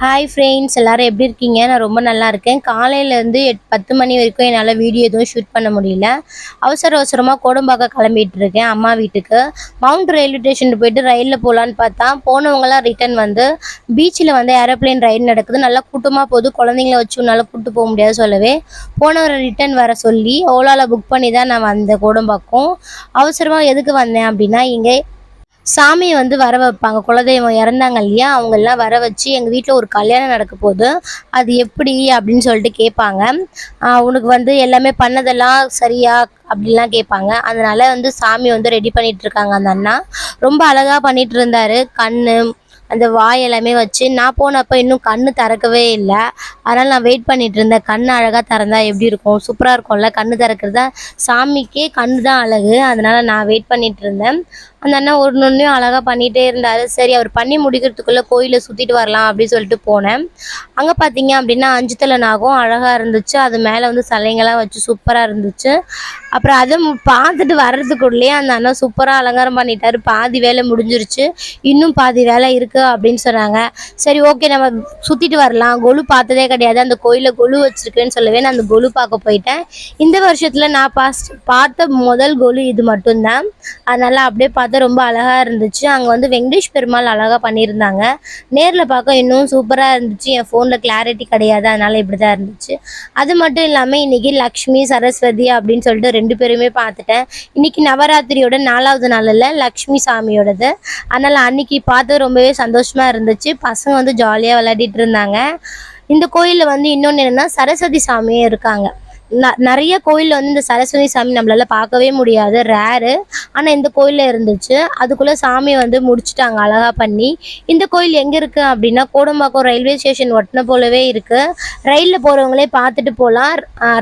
Hi friends, எல்லாரும் எப்படி இருக்கீங்க? நான் ரொம்ப நல்லா இருக்கேன். காலையிலேருந்து 10 மணி வரைக்கும் என்னால் வீடியோ எதுவும் ஷூட் பண்ண முடியல. அவசரமாக கோடம்பாக்கம் கிளம்பிட்டு இருக்கேன் அம்மா வீட்டுக்கு. மவுண்ட் ரயில்வே ஸ்டேஷனுக்கு போயிட்டு ரயிலில் போகலான்னு பார்த்தா போனவங்களாம் ரிட்டன் வந்து பீச்சில் வந்து ஏரோப்ளேன் ரைடு நடக்குது. நல்லா கூட்டமாக போகுது. குழந்தைங்கள வச்சு உன்னால் கூப்பிட்டு போக முடியாது சொல்லவே போனவரை ரிட்டன் வர சொல்லி ஓலாவில் புக் பண்ணி தான் நான் வந்தேன் கோடம்பாக்கம். அவசரமாக எதுக்கு வந்தேன் அப்படின்னா, இங்கே சாமியை வந்து வர வைப்பாங்க. குலதெய்வம் இறந்தாங்க இல்லையா, அவங்கெல்லாம் வர வச்சு எங்கள் வீட்டில் ஒரு கல்யாணம் நடக்க போகுது, அது எப்படி அப்படின்னு சொல்லிட்டு கேட்பாங்க. உனக்கு வந்து எல்லாமே பண்ணதெல்லாம் சரியா அப்படிலாம் கேட்பாங்க. அதனால வந்து சாமி வந்து ரெடி பண்ணிட்டு இருக்காங்க. அந்த அண்ணா ரொம்ப அழகாக பண்ணிட்டு இருந்தாரு. கண்ணு அந்த வாய் எல்லாமே வச்சு. நான் போனப்போ இன்னும் கண்ணு திறக்கவே இல்லை. அதனால் நான் வெயிட் பண்ணிட்டு இருந்தேன். கண்ணு அழகாக திறந்தா எப்படி இருக்கும், சூப்பராக இருக்கும்ல. கண்ணு திறக்கிறது தான் சாமிக்கே, கண்ணு தான் அழகு. அதனால் நான் வெயிட் பண்ணிட்டு இருந்தேன். அந்த அண்ணா ஒன்றையும் அழகாக பண்ணிகிட்டே இருந்தார். சரி, அவர் பண்ணி முடிக்கிறதுக்குள்ளே கோயிலை சுற்றிட்டு வரலாம் அப்படின்னு சொல்லிட்டு போனேன். அங்கே பார்த்தீங்க அப்படின்னா 5 தலை நாகம் அழகாக இருந்துச்சு. அது மேலே வந்து சிலைங்கள்லாம் வச்சு சூப்பராக இருந்துச்சு. அப்புறம் அதை பார்த்துட்டு வர்றதுக்குள்ளேயே அந்த அண்ணா சூப்பராக அலங்காரம் பண்ணிட்டாரு. பாதி வேலை முடிஞ்சிருச்சு, இன்னும் பாதி வேலை இருக்குது அப்படின்னு சொன்னாங்க. சரி, ஓகே, நம்ம சுற்றிட்டு வரலாம். கொலு பார்த்ததே கிடையாது. அந்த கோயிலில் கொலு வச்சுருக்கேன்னு சொல்லவே நான் அந்த கொலு பார்க்க போயிட்டேன். இந்த வருஷத்தில் நான் பார்த்த முதல் கொலு இது மட்டும்தான். அதனால் அப்படியே பார்த்து ரொம்ப அழகாக இருந்துச்சு. அங்கே வந்து வெங்கடேஷ் பெருமாள் அழகாக பண்ணியிருந்தாங்க. நேரில் பார்க்க இன்னும் சூப்பராக இருந்துச்சு. என் ஃபோனில் கிளாரிட்டி கிடையாது, அதனால் இப்படி தான் இருந்துச்சு. அது மட்டும் இல்லாமல் இன்றைக்கி லக்ஷ்மி சரஸ்வதி அப்படின்னு சொல்லிட்டு 2 பேருமே பார்த்துட்டேன். இன்றைக்கி நவராத்திரியோட 4வது நாளில் லக்ஷ்மி சாமியோடது. அதனால் அன்றைக்கி பார்த்து ரொம்பவே சந்தோஷமாக இருந்துச்சு. பசங்க வந்து ஜாலியாக விளையாடிட்டு இருந்தாங்க. இந்த கோயிலில் வந்து இன்னொன்று என்னென்னா, சரஸ்வதி சாமியே இருக்காங்க. நிறைய கோயிலில் வந்து இந்த சரஸ்வதி சாமி நம்மளால பார்க்கவே முடியாது, ரேரு. ஆனால் இந்த கோயிலில் இருந்துச்சு. அதுக்குள்ளே சாமியை வந்து முடிச்சுட்டாங்க அழகாக பண்ணி. இந்த கோயில் எங்கே இருக்குது அப்படின்னா, கோடம்பாக்கம் ரயில்வே ஸ்டேஷன் ஒட்டின போலவே இருக்குது. ரயிலில் போகிறவங்களே பார்த்துட்டு போகலாம்.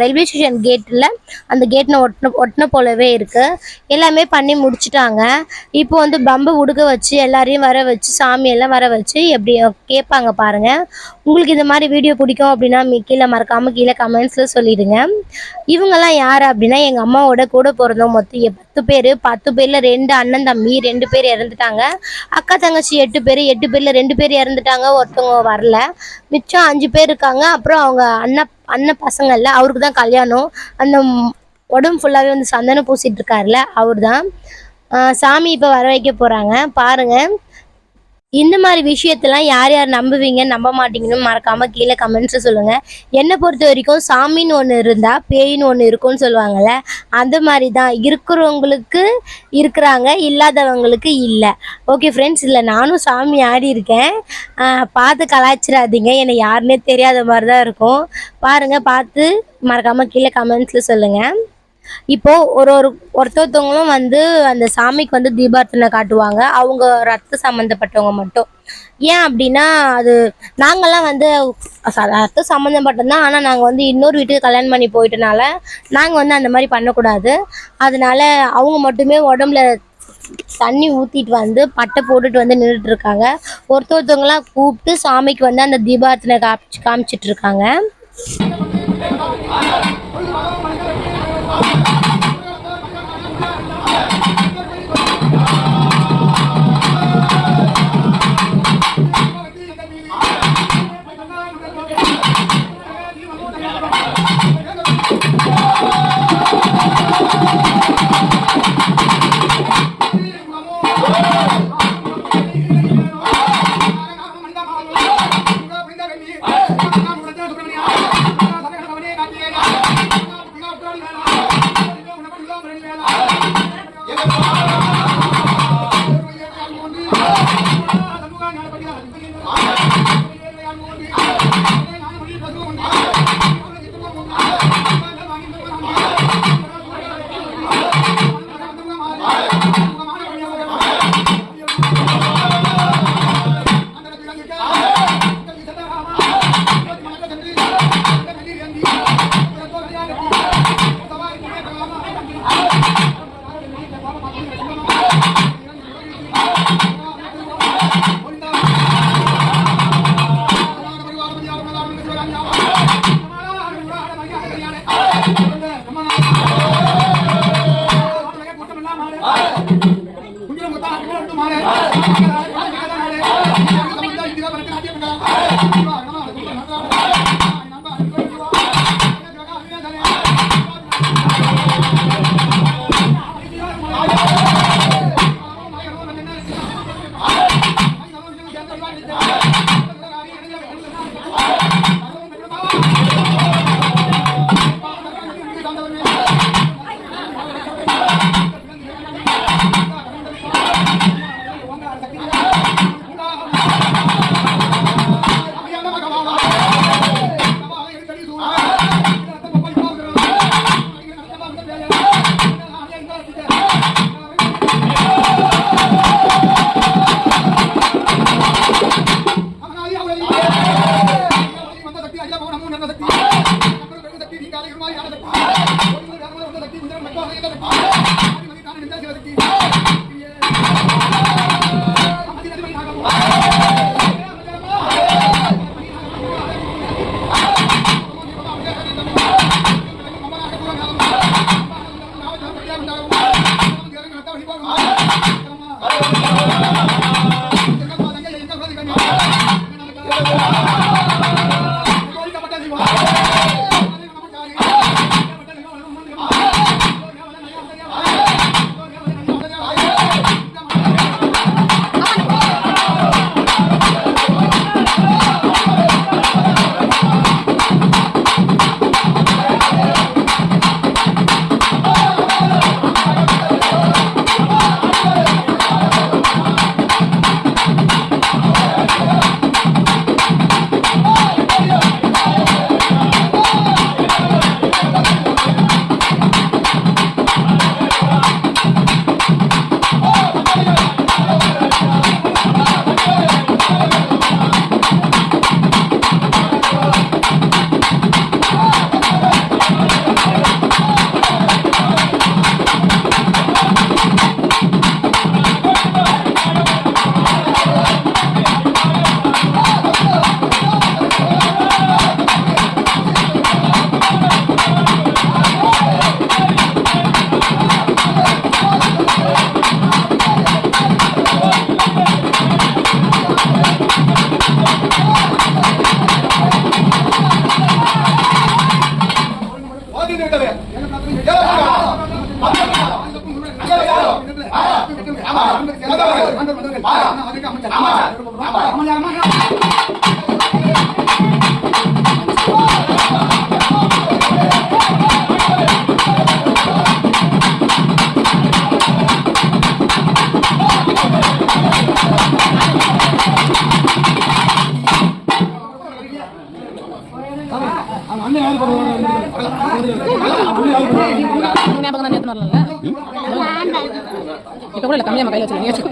ரயில்வே ஸ்டேஷன் கேட்டில் அந்த கேட்டில் ஒட்டின போலவே இருக்குது. எல்லாமே பண்ணி முடிச்சுட்டாங்க. இப்போ வந்து பம்பை உடுக்க வச்சு எல்லாரையும் வர வச்சு சாமியெல்லாம் வர வச்சு எப்படி கேட்பாங்க பாருங்கள். உங்களுக்கு இந்த மாதிரி வீடியோ பிடிக்கும் அப்படின்னா கீழே மறக்காமல் கீழே கமெண்ட்ஸில் சொல்லிவிடுங்க. இவங்கெல்லாம் யார் அப்படின்னா, எங்கள் அம்மாவோட கூட பிறந்தவங்க. மொத்தம் 10 பேர். 10 பேரில் 2 அண்ணன் தம்பி, 2 பேர் இறந்துட்டாங்க. அக்கா தங்கச்சி 8 பேர். 8 பேரில் 2 பேர் இறந்துட்டாங்க, ஒருத்தவங்க வரல. மிச்சம் 5 பேர் இருக்காங்க. அப்புறம் அவங்க அண்ணன் பசங்க இல்லை, அவருக்கு தான் கல்யாணம். அந்த உடம்பு ஃபுல்லாகவே வந்து சந்தனம் பூசிட்டு இருக்காருல, அவர் தான். சாமி இப்போ வர வைக்க போகிறாங்க பாருங்கள். இந்த மாதிரி விஷயத்தெல்லாம் யார் யார் நம்புவீங்க நம்ப மாட்டீங்கன்னு மறக்காமல் கீழே கமெண்ட்ஸில் சொல்லுங்கள். என்னை பொறுத்த வரைக்கும் சாமின்னு ஒன்று இருந்தால் பேயின்னு ஒன்று இருக்கும்னு சொல்லுவாங்கள்ல, அந்த மாதிரி தான். இருக்கிறவங்களுக்கு இருக்கிறாங்க, இல்லாதவங்களுக்கு இல்லை. ஓகே ஃப்ரெண்ட்ஸ், இல்லை நானும் சாமி ஆடி இருக்கேன். பார்த்து கலாய்ச்சிடாதீங்க, என்னை யாருன்னே தெரியாத மாதிரி தான் இருக்கும். பாருங்கள், பார்த்து மறக்காமல் கீழே கமெண்ட்ஸில் சொல்லுங்கள். இப்போது ஒருத்தவங்களும் வந்து அந்த சாமிக்கு வந்து தீபார்த்தனை காட்டுவாங்க. அவங்க ரத்த சம்மந்தப்பட்டவங்க மட்டும். ஏன் அப்படின்னா, அது நாங்கள்லாம் வந்து ரத்த சம்மந்தப்பட்டது. ஆனால் நாங்கள் வந்து இன்னொரு வீட்டுக்கு கல்யாணம் பண்ணி போயிட்டனால நாங்கள் வந்து அந்த மாதிரி பண்ணக்கூடாது. அதனால அவங்க மட்டுமே உடம்புல தண்ணி ஊற்றிட்டு வந்து பட்டை போட்டுட்டு வந்து நின்றுட்டு இருக்காங்க. ஒருத்தவங்களாம் கூப்பிட்டு சாமிக்கு வந்து அந்த தீபார்த்தனை காமிச்சிட்டு இருக்காங்க. இப்போ கூட கம்மியாக கையில் வச்சு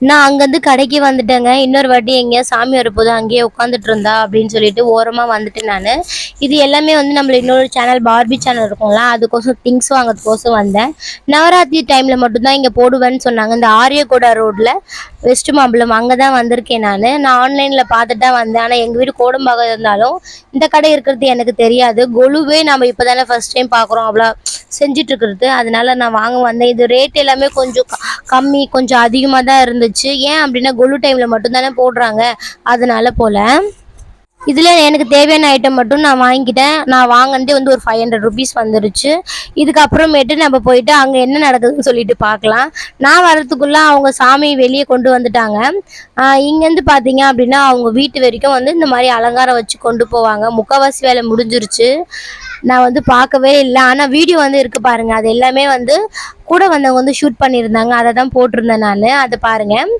நான் அங்கேருந்து கடைக்கு வந்துட்டேங்க. இன்னொரு வாட்டி எங்கேயா சாமி வரப்போது அங்கேயே உட்காந்துட்டு இருந்தா அப்படின்னு சொல்லிட்டு ஓரமாக வந்துட்டேன் நான். இது எல்லாமே வந்து நம்மள இன்னொரு சேனல் பார்பி சேனல் இருக்கும்ல, அதுக்கோசம் திங்ஸ் வாங்கிறதுக்கோசம் வந்தேன். நவராத்திரி டைமில் மட்டும்தான் இங்கே போடுவேன்னு சொன்னாங்க. இந்த ஆரியகோடா ரோட்டில் வெஸ்ட் மாம்பலம் அங்கே தான் வந்திருக்கேன் நான். ஆன்லைனில் பார்த்துட்டு தான் வந்தேன். ஆனால் எங்கள் வீடு கோடம்பாக்கம் இருந்தாலும் இந்த கடை இருக்கிறது எனக்கு தெரியாது. கொலுவே நம்ம இப்போ தானே ஃபஸ்ட் டைம் பார்க்குறோம் அவ்வளோ செஞ்சுட்டு இருக்கிறது. அதனால நான் வாங்க வந்தேன். இது ரேட் எல்லாமே கொஞ்சம் கம்மி, கொஞ்சம் அதிகமாக தான் இருந்துச்சு. ஏன் அப்படின்னா கொலு டைமில் மட்டும்தானே போடுறாங்க, அதனால போல். இதில் எனக்கு தேவையான ஐட்டம் மட்டும் நான் வாங்கிக்கிட்டேன். நான் வாங்கினதே வந்து ஒரு 500 ருபீஸ் வந்துருச்சு. இதுக்கப்புறமேட்டு நம்ம போயிட்டு அங்கே என்ன நடக்குதுன்னு சொல்லிட்டு பார்க்கலாம். நான் வரத்துக்குள்ளே அவங்க சாமி வெளியே கொண்டு வந்துட்டாங்க. இங்கேருந்து பார்த்தீங்க அப்படின்னா அவங்க வீட்டு வரைக்கும் வந்து இந்த மாதிரி அலங்காரம் வச்சு கொண்டு போவாங்க. முக்கால்வாசி வேலை முடிஞ்சிருச்சு. நான் வந்து பார்க்கவே இல்லை. ஆனால் வீடியோ வந்து இருக்குது பாருங்கள். அது எல்லாமே வந்து கூட வந்தவங்க வந்து ஷூட் பண்ணியிருந்தாங்க. அதை தான் போட்டிருந்தேன் நான். அதை பாருங்கள்.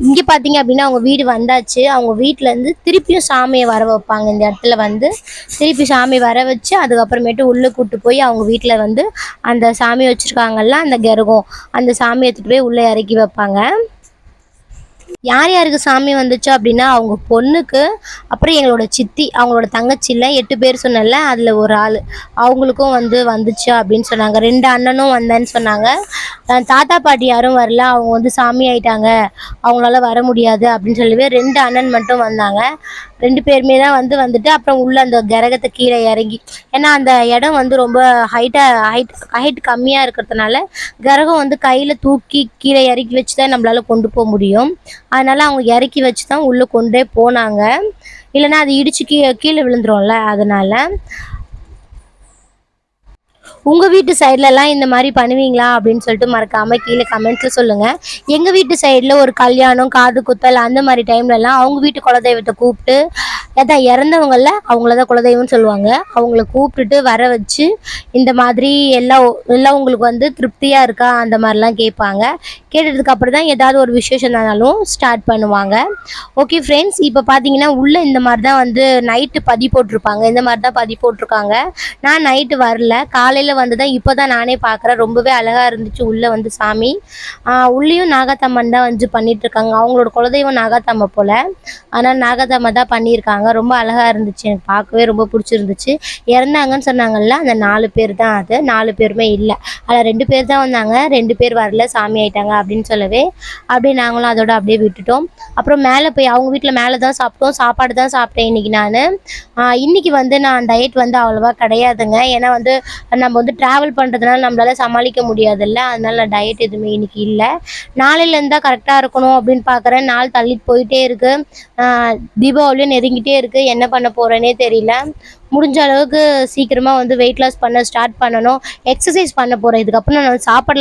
இங்கே பார்த்தீங்க அப்படின்னா அவங்க வீடு வந்தாச்சு. அவங்க வீட்டிலேருந்து திருப்பியும் சாமியை வர வைப்பாங்க. இந்த இடத்துல வந்து திருப்பி சாமி வர வச்சு அதுக்கப்புறமேட்டு உள்ளே கூப்பிட்டு போய் அவங்க வீட்டில் வந்து அந்த சாமி வச்சுருக்காங்கல்ல, அந்த கெரகம், அந்த சாமியை எடுத்துகிட்டு போய் உள்ளே இறக்கி வைப்பாங்க. யார் யாருக்கு சாமி வந்துச்சோ அப்படின்னா அவங்க பொண்ணுக்கு, அப்புறம் எங்களோட சித்தி, அவங்களோட தங்கச்சியில் 8 பேர் சொன்னல, அதில் ஒரு ஆள் அவங்களுக்கும் வந்து வந்துச்சு அப்படின்னு சொன்னாங்க. 2 அண்ணனும் வந்தேன்னு சொன்னாங்க. தாத்தா பாட்டி யாரும் வரல, அவங்க வந்து சாமி ஆயிட்டாங்க, அவங்களால வர முடியாது அப்படின்னு சொல்லவே 2 அண்ணன் மட்டும் வந்தாங்க. 2 பேருமே தான் வந்துட்டு அப்புறம் உள்ள அந்த கரகத்தை கீழே இறங்கி, ஏன்னா அந்த இடம் வந்து ரொம்ப ஹைட் கம்மியாக இருக்கிறதுனால கரகம் வந்து கையில் தூக்கி கீழே இறக்கி வச்சு தான் நம்மளால கொண்டு போக முடியும். அதனால அவங்க இறக்கி வச்சு தான் உள்ளே கொண்டே போனாங்க. இல்லைன்னா அது இடிச்சு கீழே விழுந்துரும்ல, அதனால. உங்கள் வீட்டு சைட்லலாம் இந்த மாதிரி பண்ணுவீங்களா அப்படின்னு சொல்லிட்டு மறக்காமல் கீழே கமெண்ட்ஸில் சொல்லுங்கள். எங்கள் வீட்டு சைடில் ஒரு கல்யாணம், காது குத்தல் அந்த மாதிரி டைம்லலாம் அவங்க வீட்டு குலதெய்வத்தை கூப்பிட்டு, அதான் இறந்தவங்கள அவங்கள தான் குலதெய்வம்னு சொல்லுவாங்க, அவங்கள கூப்பிட்டுட்டு வர வச்சு இந்த மாதிரி எல்லாம் உங்களுக்கு வந்து திருப்தியாக இருக்கா அந்த மாதிரிலாம் கேட்பாங்க. கேட்டதுக்கப்புறம் தான் ஏதாவது ஒரு விசேஷம்னாலும் ஸ்டார்ட் பண்ணுவாங்க. ஓகே ஃப்ரெண்ட்ஸ், இப்போ பார்த்தீங்கன்னா உள்ளே இந்த மாதிரி தான் வந்து நைட்டு பதி போட்டிருப்பாங்க. இந்த மாதிரி தான் பதி போட்டிருக்காங்க. நான் நைட்டு வரல, காலையில் வந்து தான் இப்போ தான் நானே பார்க்குறேன். ரொம்பவே அழகாக இருந்துச்சு உள்ளே வந்து சாமி. உள்ளேயும் நாகாத்தம்மன் தான் வந்து பண்ணிகிட்ருக்காங்க. அவங்களோட குலதெய்வம் நாகாத்தம்மை போல், ஆனால் நாகாத்தம்மை தான் பண்ணியிருக்காங்க. ரொம்ப அழகாக இருந்துச்சு, எனக்கு பார்க்கவே ரொம்ப பிடிச்சிருந்துச்சு. இறந்தாங்கன்னு சொன்னாங்கல்ல, அந்த 4 பேர் தான். அது 4 பேருமே இல்லை, அதில் 2 பேர் தான் வந்தாங்க, 2 பேர் வரல, சாமி ஆயிட்டாங்க அப்படின்னு சொல்லவே அப்படியே நாங்களும் அதோட அப்படியே விட்டுட்டோம். அப்புறம் மேலே போய் அவங்க வீட்டில் மேலே தான் சாப்பிட்டோம். சாப்பாடு தான் சாப்பிட்டேன் இன்றைக்கி நான். இன்றைக்கி வந்து நான் டயட் வந்து அவ்வளோவா கிடையாதுங்க. ஏன்னா வந்து நம்ம வந்து ட்ராவல் பண்ணுறதுனால நம்மளால சமாளிக்க முடியாதுல்ல, அதனால நான் டயட் எதுவுமே இன்றைக்கி இல்லை. நாளையிலேருந்து தான் கரெக்டாக இருக்கணும் அப்படின்னு பார்க்குறேன். நாள் தள்ளிட்டு போயிட்டே இருக்குது. தீபாவளியும் நெருங்கிட்டே இருக்குது. என்ன பண்ண போகிறேனே தெரியல. முடிஞ்ச அளவுக்கு சீக்கிரமாக வந்து வெயிட் லாஸ் பண்ண ஸ்டார்ட் பண்ணணும். எக்ஸசைஸ் பண்ண போகிறேன். இதுக்கப்புறம் நான் சாப்பாடு